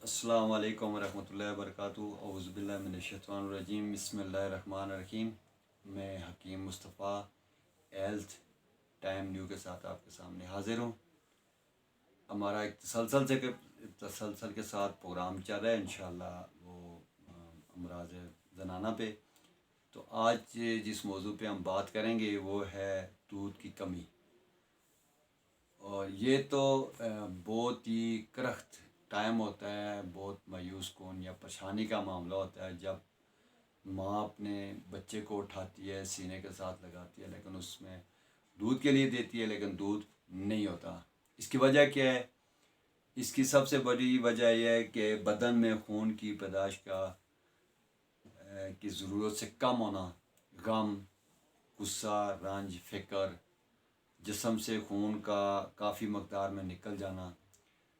السلام علیکم ورحمۃ اللہ وبرکاتہ، اعوذ باللہ من الشیطان الرجیم، بسم اللہ الرحمن الرحیم۔ میں حکیم مصطفیٰ ہیلتھ ٹائم نیو کے ساتھ آپ کے سامنے حاضر ہوں۔ ہمارا ایک تسلسل کے ساتھ پروگرام چل رہا ہے، انشاءاللہ وہ امراض زنانہ پہ۔ تو آج جس موضوع پہ ہم بات کریں گے وہ ہے دودھ کی کمی، اور یہ تو بہت ہی کرخت ٹائم ہوتا ہے، بہت مایوس کن یا پریشانی کا معاملہ ہوتا ہے جب ماں اپنے بچے کو اٹھاتی ہے، سینے کے ساتھ لگاتی ہے، لیکن اس میں دودھ کے لیے دیتی ہے لیکن دودھ نہیں ہوتا۔ اس کی وجہ کیا ہے؟ اس کی سب سے بڑی وجہ یہ ہے کہ بدن میں خون کی پیدائش کی ضرورت سے کم ہونا، غم، غصہ، رنج، فکر، جسم سے خون کا کافی مقدار میں نکل جانا،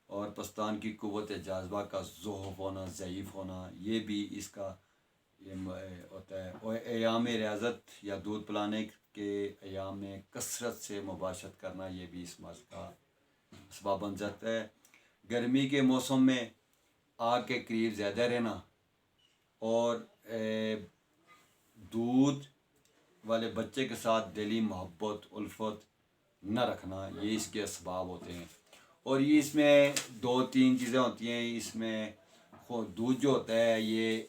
اور پستان کی قوت جاذبہ کا ضعف ہونا، ضعیف ہونا، یہ بھی اس کا ہوتا ہے۔ اور ایام ریاضت یا دودھ پلانے کے ایام میں کثرت سے مباشرت کرنا، یہ بھی اس مرض کا اسباب بن جاتا ہے۔ گرمی کے موسم میں آگ کے قریب زیادہ رہنا اور دودھ والے بچے کے ساتھ دلی محبت الفت نہ رکھنا، یہ اس کے اسباب ہوتے ہیں۔ اور یہ اس میں دو تین چیزیں ہوتی ہیں۔ اس میں دودھ جو ہوتا ہے یہ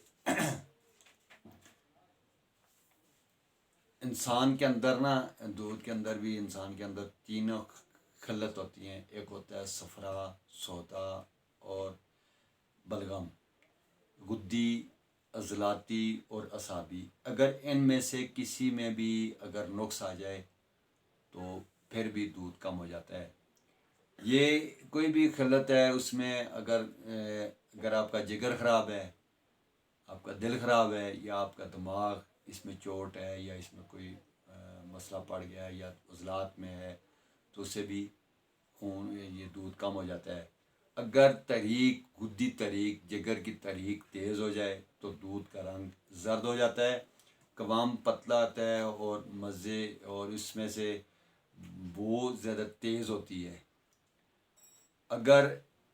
انسان کے اندر دودھ کے اندر بھی انسان کے اندر تینوں خلت ہوتی ہیں۔ ایک ہوتا ہے صفرا، سودا اور بلغم، گدی، عضلاتی اور اعصابی۔ اگر ان میں سے کسی میں بھی اگر نقص آ جائے تو پھر بھی دودھ کم ہو جاتا ہے۔ یہ کوئی بھی خلت ہے اس میں، اگر آپ کا جگر خراب ہے، آپ کا دل خراب ہے، یا آپ کا دماغ اس میں چوٹ ہے، یا اس میں کوئی مسئلہ پڑ گیا ہے، یا عضلات میں ہے، تو اس سے بھی خون یہ دودھ کم ہو جاتا ہے۔ اگر گدی تحریک، جگر کی تحریک تیز ہو جائے تو دودھ کا رنگ زرد ہو جاتا ہے، قوام پتلا آتا ہے، اور مزے اور اس میں سے بو زیادہ تیز ہوتی ہے۔ اگر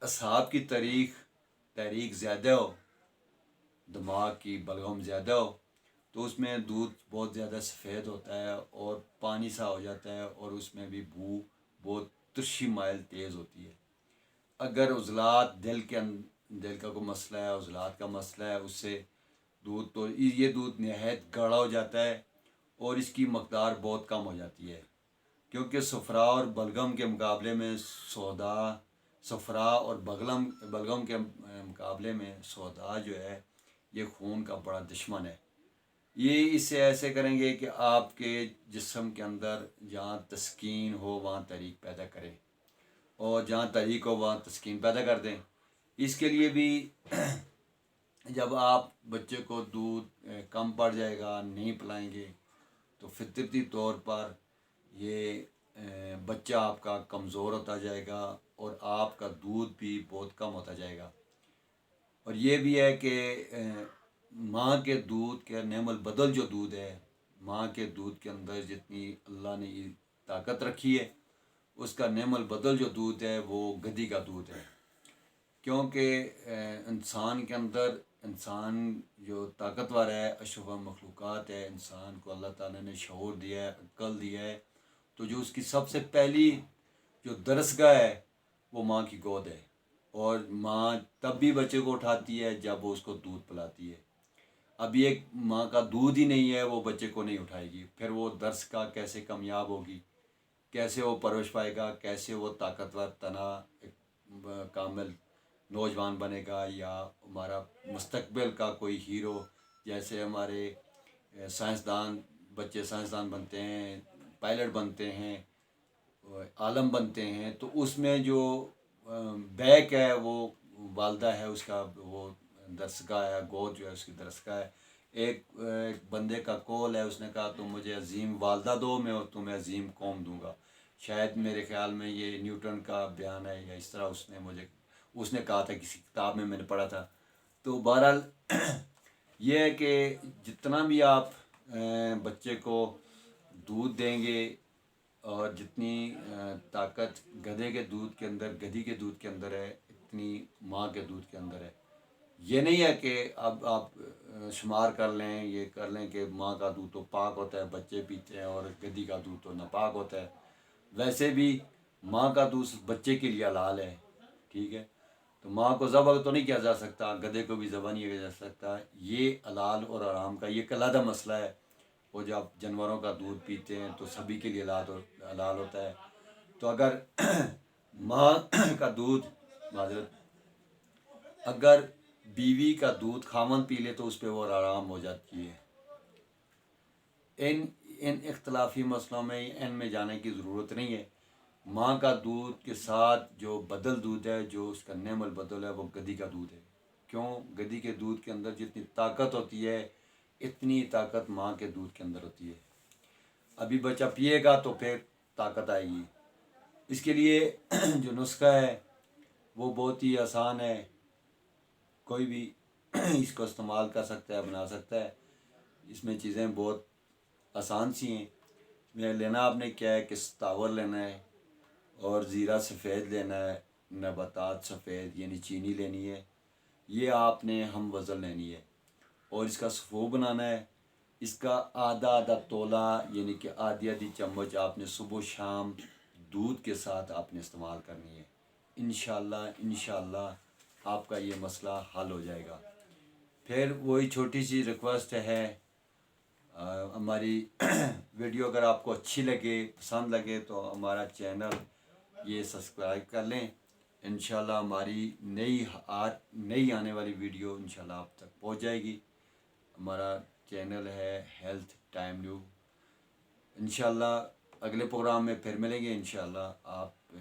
اعصاب کی تحریک زیادہ ہو، دماغ کی بلغم زیادہ ہو، تو اس میں دودھ بہت زیادہ سفید ہوتا ہے اور پانی سا ہو جاتا ہے، اور اس میں بھی بو بہت ترشی مائل تیز ہوتی ہے۔ اگر عضلات دل کا کوئی مسئلہ ہے، عضلات کا مسئلہ ہے، اس سے یہ دودھ نہایت گاڑھا ہو جاتا ہے اور اس کی مقدار بہت کم ہو جاتی ہے، کیونکہ صفرا اور بلغم کے مقابلے میں بلغم کے مقابلے میں سودا جو ہے یہ خون کا بڑا دشمن ہے۔ یہ اسے ایسے کریں گے کہ آپ کے جسم کے اندر جہاں تسکین ہو وہاں تحریک پیدا کرے، اور جہاں تحریک ہو وہاں تسکین پیدا کر دیں۔ اس کے لیے بھی جب آپ بچے کو دودھ کم پڑ جائے گا، نہیں پلائیں گے، تو فطرتی طور پر یہ بچہ آپ کا کمزور ہوتا جائے گا اور آپ کا دودھ بھی بہت کم ہوتا جائے گا۔ اور یہ بھی ہے کہ ماں کے دودھ کے نعم البدل جو دودھ ہے، ماں کے دودھ کے اندر جتنی اللہ نے طاقت رکھی ہے، اس کا نعم البدل جو دودھ ہے وہ گدی کا دودھ ہے، کیونکہ انسان جو طاقتور ہے، اشرف مخلوقات ہے، انسان کو اللہ تعالیٰ نے شعور دیا ہے، عقل دیا ہے، تو جو اس کی سب سے پہلی جو درسگاہ ہے وہ ماں کی گود ہے، اور ماں تب بھی بچے کو اٹھاتی ہے جب وہ اس کو دودھ پلاتی ہے۔ اب یہ ماں کا دودھ ہی نہیں ہے، وہ بچے کو نہیں اٹھائے گی، پھر وہ درس کا کیسے کامیاب ہوگی، کیسے وہ پرورش پائے گا، کیسے وہ طاقتور کامل نوجوان بنے گا، یا ہمارا مستقبل کا کوئی ہیرو، جیسے ہمارے بچے سائنسدان بنتے ہیں، پائلٹ بنتے ہیں، عالم بنتے ہیں، تو اس میں جو بیک ہے وہ والدہ ہے، اس کا وہ درسگاہ ہے، گود جو ہے اس کی درسگاہ ہے۔ ایک بندے کا قول ہے، اس نے کہا تم مجھے عظیم والدہ دو، میں تمہیں عظیم قوم دوں گا۔ شاید میرے خیال میں یہ نیوٹن کا بیان ہے، یا اس طرح اس نے کہا تھا، کسی کتاب میں نے پڑھا تھا۔ تو بہرحال یہ ہے کہ جتنا بھی آپ بچے کو دودھ دیں گے، اور جتنی طاقت گدھی کے دودھ کے اندر ہے، اتنی ماں کے دودھ کے اندر ہے۔ یہ نہیں ہے کہ اب آپ شمار کر لیں، یہ کر لیں کہ ماں کا دودھ تو پاک ہوتا ہے، بچے پیتے ہیں، اور گدھی کا دودھ تو ناپاک ہوتا ہے۔ ویسے بھی ماں کا دودھ بچے کے لیے حلال ہے، ٹھیک ہے؟ تو ماں کو ذبح تو نہیں کیا جا سکتا، گدھے کو بھی ذبح نہیں کیا جا سکتا۔ یہ حلال اور حرام کا یہ ایک علیحدہ مسئلہ ہے۔ وہ جب جانوروں کا دودھ پیتے ہیں تو سبھی کے لیے حلال ہوتا ہے۔ تو اگر ماں کا دودھ، معذرت، اگر بیوی کا دودھ خاوند پی لے تو اس پہ وہ حرام ہو جاتی ہے۔ ان اختلافی مسئلوں میں ان میں جانے کی ضرورت نہیں ہے۔ ماں کا دودھ کے ساتھ جو بدل دودھ ہے، جو اس کا نعم البدل ہے، وہ گدھی کا دودھ ہے۔ کیوں؟ گدھی کے دودھ کے اندر جتنی طاقت ہوتی ہے اتنی طاقت ماں کے دودھ کے اندر ہوتی ہے۔ ابھی بچہ پیے گا تو پھر طاقت آئے گی۔ اس کے لیے جو نسخہ ہے وہ بہت ہی آسان ہے، کوئی بھی اس کو استعمال کر سکتا ہے، بنا سکتا ہے۔ اس میں چیزیں بہت آسان سی ہیں۔ میں لینا آپ نے کیا ہے کہ ستاور لینا ہے، اور زیرہ سفید لینا ہے، نباتات سفید یعنی چینی لینی ہے، یہ آپ نے ہم وزن لینی ہے، اور اس کا سفو بنانا ہے۔ اس کا آدھا تولہ یعنی کہ آدھی چمچ آپ نے صبح و شام دودھ کے ساتھ آپ نے استعمال کرنی ہے۔ انشاءاللہ آپ کا یہ مسئلہ حل ہو جائے گا۔ پھر وہی چھوٹی سی ریکویسٹ ہے، ہماری ویڈیو اگر آپ کو اچھی لگے، پسند لگے، تو ہمارا چینل یہ سبسکرائب کر لیں۔ انشاءاللہ ہماری نئی آنے والی ویڈیو انشاءاللہ آپ تک پہنچ جائے گی۔ ہمارا چینل ہے ہیلتھ ٹائم نیو۔ انشاءاللہ اگلے پروگرام میں پھر ملیں گے۔ انشاءاللہ آپ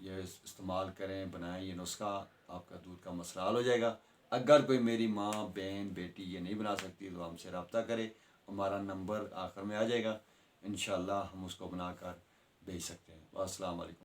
یہ استعمال کریں، بنائیں یہ نسخہ، آپ کا دودھ کا مسئلہ حل ہو جائے گا۔ اگر کوئی میری ماں، بہن، بیٹی یہ نہیں بنا سکتی تو ہم سے رابطہ کرے، ہمارا نمبر آخر میں آ جائے گا، انشاءاللہ ہم اس کو بنا کر بھیج سکتے ہیں۔ السلام علیکم۔